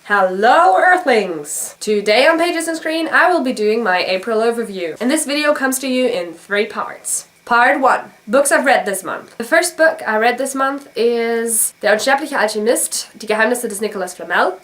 Hello Earthlings! Today on Pages and Screen I will be doing my April overview, and this video comes to you in 3 parts. Part 1. Books I've read this month. The first book I read this month is Der unsterbliche Alchemyst, die Geheimnisse des Nicolas Flamel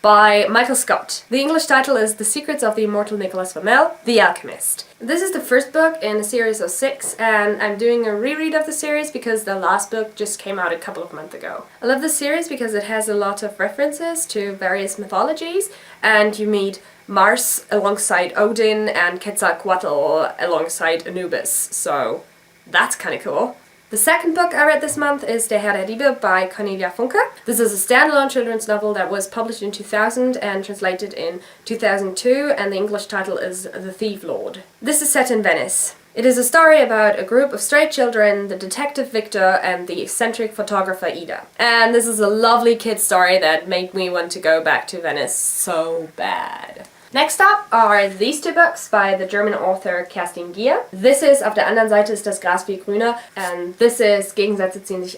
by Michael Scott. The English title is The Secrets of the Immortal Nicolas Flamel, The Alchemist. This is the first book in a series of 6, and I'm doing a reread of the series because the last book just came out a couple of months ago. I love this series because it has a lot of references to various mythologies, and you meet Mars alongside Odin and Quetzalcoatl alongside Anubis, so that's kind of cool. The second book I read this month is Herr, Diebe by Cornelia Funke. This is a standalone children's novel that was published in 2000 and translated in 2002, and the English title is The Thief Lord. This is set in Venice. It is a story about a group of stray children, the detective Victor and the eccentric photographer Ida. And this is a lovely kid story that made me want to go back to Venice so bad. Next up are these 2 books by the German author Kerstin Gier. This is Auf der anderen Seite ist das Gras viel Grüner, and this is Gegensätze, ziehen, sich.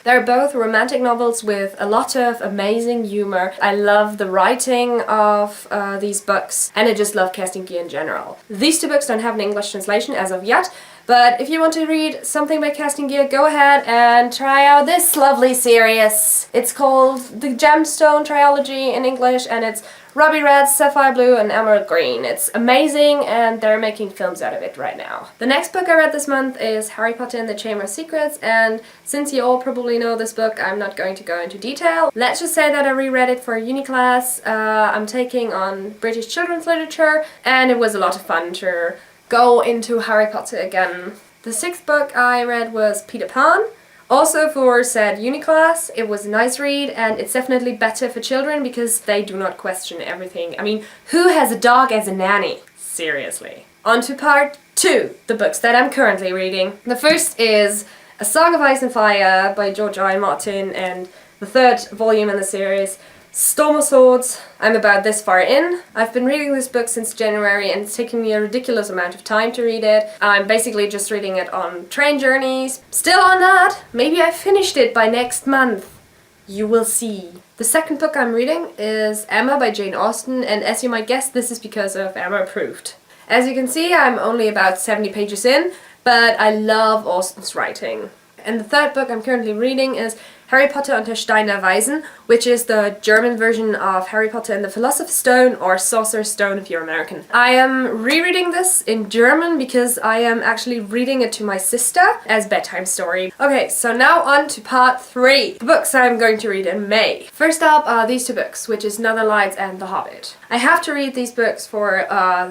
They're both romantic novels with a lot of amazing humor. I love the writing of these books, and I just love Kerstin Gier in general. These 2 books don't have an English translation as of yet, but if you want to read something by Kerstin Gier, go ahead and try out this lovely series. It's called The Gemstone Trilogy in English, and it's Ruby Red, Sapphire Blue, and Emerald Green. It's amazing, and they're making films out of it right now. The next book I read this month is Harry Potter and the Chamber of Secrets, and since you all probably know this book, I'm not going to go into detail. Let's just say that I reread it for a uni class I'm taking on British children's literature, and it was a lot of fun to go into Harry Potter again. The 6th book I read was Peter Pan. Also for said uni class, it was a nice read, and it's definitely better for children because they do not question everything. I mean, who has a dog as a nanny? Seriously. On to part 2, the books that I'm currently reading. The first is A Song of Ice and Fire by George R. R. Martin, and the 3rd volume in the series, Storm of Swords. I'm about this far in. I've been reading this book since January, and it's taken me a ridiculous amount of time to read it. I'm basically just reading it on train journeys. Still on that, maybe I finished it by next month. You will see. The 2nd book I'm reading is Emma by Jane Austen, and as you might guess, this is because of Emma Approved. As you can see, I'm only about 70 pages in, but I love Austen's writing. And the 3rd book I'm currently reading is Harry Potter und der Stein der Weisen, which is the German version of Harry Potter and the Philosopher's Stone, or Sorcerer's Stone if you're American. I am rereading this in German because I am actually reading it to my sister as bedtime story. Okay, so now on to part 3, the books I'm going to read in May. First up are these 2 books, which is Northern Lights and The Hobbit. I have to read these books for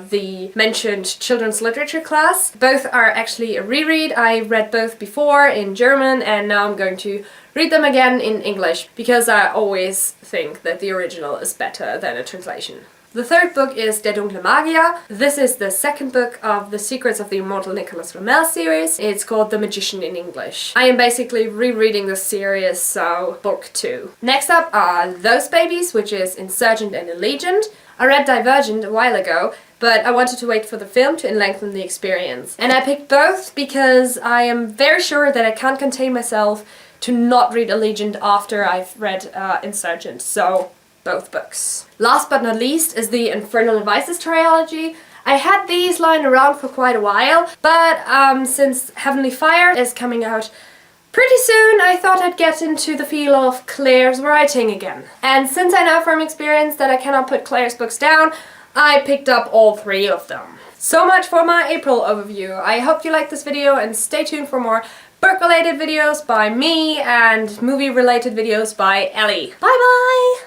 the mentioned children's literature class. Both are actually a reread. I read both before in German, and now I'm going to read them again in English because I always think that the original is better than a translation. The 3rd book is Der dunkle Magier. This is the 2nd book of the Secrets of the Immortal Nicolas Flamel series. It's called The Magician in English. I am basically rereading the series, so book 2. Next up are Those Babies, which is Insurgent and Allegiant. I read Divergent a while ago, but I wanted to wait for the film to lengthen the experience. And I picked both because I am very sure that I can't contain myself to not read Allegiant after I've read Insurgent, so both books. Last but not least is the Infernal Devices trilogy. I had these lying around for quite a while, but since Heavenly Fire is coming out pretty soon, I thought I'd get into the feel of Claire's writing again. And since I know from experience that I cannot put Claire's books down, I picked up all 3 of them. So much for my April overview. I hope you liked this video, and stay tuned for more book-related videos by me and movie-related videos by Ellie. Bye bye!